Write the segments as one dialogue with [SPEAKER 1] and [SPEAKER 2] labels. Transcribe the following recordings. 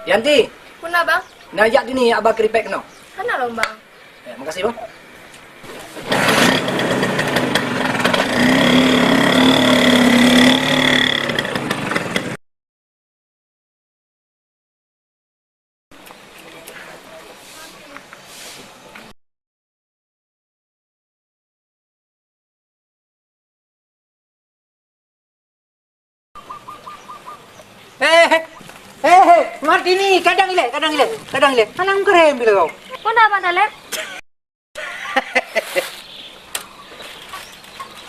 [SPEAKER 1] Yanti,
[SPEAKER 2] Puna bang?
[SPEAKER 1] najak dini abah keripek no.
[SPEAKER 2] Mana lo bang?
[SPEAKER 1] Ya, makasih bang. Martini, kadang ile. Alang keren bila kau.
[SPEAKER 2] Puna bang Dalep?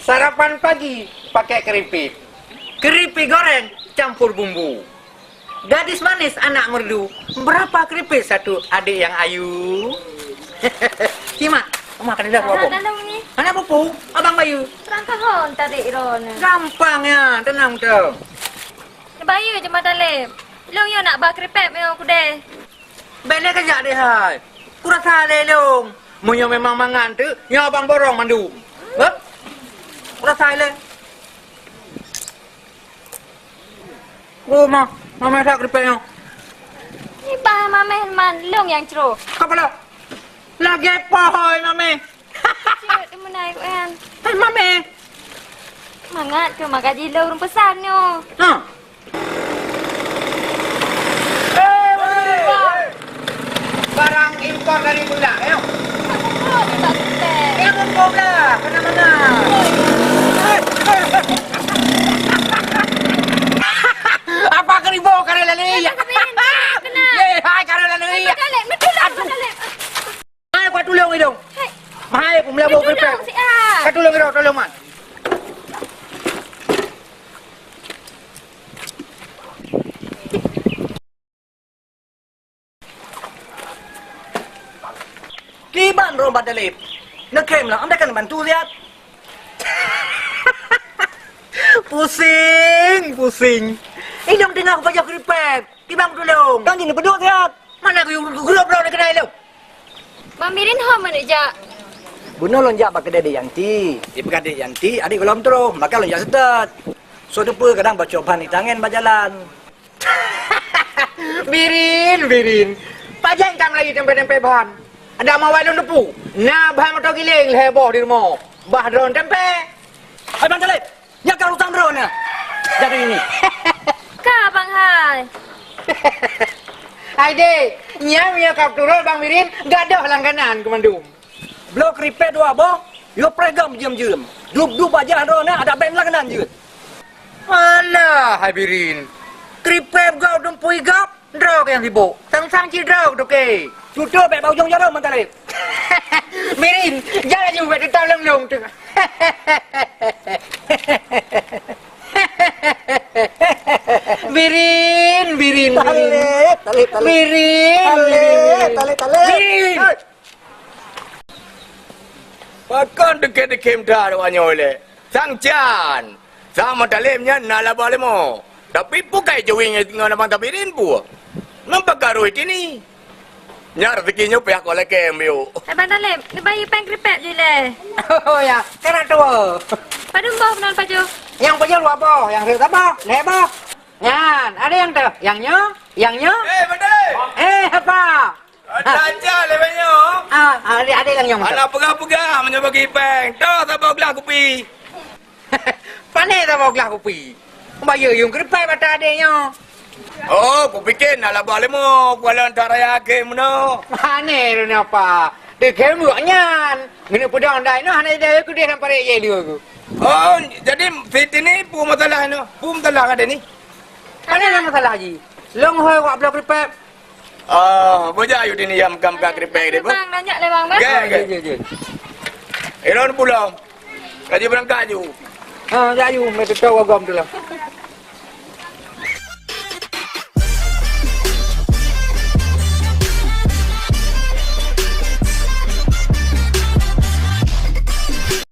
[SPEAKER 3] Sarapan pagi pakai keripik. Keripik goreng campur bumbu. Gadis manis anak merdu. Berapa keripik satu adik yang ayu? Cima, makan dah apa?
[SPEAKER 2] Dalam ni.
[SPEAKER 3] Anak pupu, abang Bayu.
[SPEAKER 2] Terang kahon tadi Iron.
[SPEAKER 3] Gampang ya, tenang tu.
[SPEAKER 2] Bayu je mah Dalep. Long yo nak bak kripek me aku deh.
[SPEAKER 3] Bele kerja deh hai. Kurang salah long. Munyo memang mangan tu, nya abang borong mandu. Hah? Kurang salah. Oh, mama tak keripek yang.
[SPEAKER 2] Ni bah mameh man long yang cero.
[SPEAKER 3] Apa lah? Lagi apa hai mame?
[SPEAKER 2] Cik dia menai ko kan.
[SPEAKER 3] Hai mame.
[SPEAKER 2] Mangat ke magaji lo urang pesan nyo.
[SPEAKER 3] Ha. Barang impor dari Bula, ayo.
[SPEAKER 2] Oh, tak kripek.
[SPEAKER 3] Yang impor lah, kena-mana. Apa keribo karela ni?
[SPEAKER 2] Kena.
[SPEAKER 3] Hai karela ni.
[SPEAKER 2] Dalep, betul lah Dalep.
[SPEAKER 3] Hai kau tolong idong.
[SPEAKER 2] Hai.
[SPEAKER 3] Hai aku melabur
[SPEAKER 2] Betul
[SPEAKER 3] keripek.
[SPEAKER 2] si ah.
[SPEAKER 3] Kau tolong idong, tolong man.
[SPEAKER 1] Kiban rombat dalip. Nekem lah, anda kan bantu lihat.
[SPEAKER 3] Pusing. Idong tengah aku baca keripek. Kibang tolong.
[SPEAKER 1] Kan ini beduk lihat.
[SPEAKER 3] Mana aku gelap ni kedai lu?
[SPEAKER 2] Bang Mirin ho mana jak?
[SPEAKER 1] Bunuh lonjak pakai dede Yanti. Di pakai dede Yanti, adik belum terus. Maka lonjak sedet. So depa kadang baca ban di tangan berjalan.
[SPEAKER 3] Birin. Pajang kam lagi tempe-tempe bahan. Ada mau walun depu. Nah, bahan motor giling heboh di rumah. Bah drone tempe.
[SPEAKER 1] Hai bang dalip. Ya kau utang drone ya. Jadi ini.
[SPEAKER 2] Ka bang hai.
[SPEAKER 3] Hai dek, nya kap turun Bang Mirin, gak ada langganan kemandum.
[SPEAKER 1] Blok keripek dua boh. Yo pregam jam-jam. Dub aja drone ada band langganan je.
[SPEAKER 3] Alah, hai Birin. Keripek gau dempui gap, drog yang sibuk. Sang-sang ci drog doke.
[SPEAKER 1] Tutup beg bau jong jarum bang dalip.
[SPEAKER 3] Mirin, jangan juga ditolong long tu. Birin.
[SPEAKER 1] Talip.
[SPEAKER 3] Birin. Birin.
[SPEAKER 4] Pakan deket-deket dah awaknya oleh. Sang Chan. Sama dalamnya nak labah lemo. Tapi pukai jawing dengan abang tabirin pu. Nampak karui kini. Nya rezekinya pihak oleh kemio.
[SPEAKER 2] Bang Dalep, ni bayi peng kripek je le.
[SPEAKER 3] Oh ya, kena tua.
[SPEAKER 2] Padu mbah benar paju.
[SPEAKER 3] Yang pajak lu apa? Yang ril apa? Leba. Nyan, ada yang tu? Yang nyo?
[SPEAKER 4] Pandai.
[SPEAKER 3] Apa?
[SPEAKER 4] Ada aja lebenyo.
[SPEAKER 3] Ada yang
[SPEAKER 4] Anak pegah-pegah mencoba kipeng. Dah sabak gelah kopi.
[SPEAKER 3] Pandai tak bawa gelas kopi. Bayar yung keripik mata adiknya.
[SPEAKER 4] Oh, aku fikir nak labah lemo. Kuala antara yakin mana.
[SPEAKER 3] Mana ni apa? Dia kemuk nyan. Gini pedang dah no, hanya dia aku dia sampai ye dia aku.
[SPEAKER 4] Oh, jadi fit ini pu masalah ni. Pu masalah ada ni.
[SPEAKER 3] Mana ada masalah lagi? Long hoi wak blok keripik.
[SPEAKER 4] Oh, boja ayu dini yang kam-kam keripek dia.
[SPEAKER 2] Bang nanya le bang bang.
[SPEAKER 4] Okey. Iron pulang. Kaji berangkat ju.
[SPEAKER 3] Jayu, mereka tahu agam tu lah.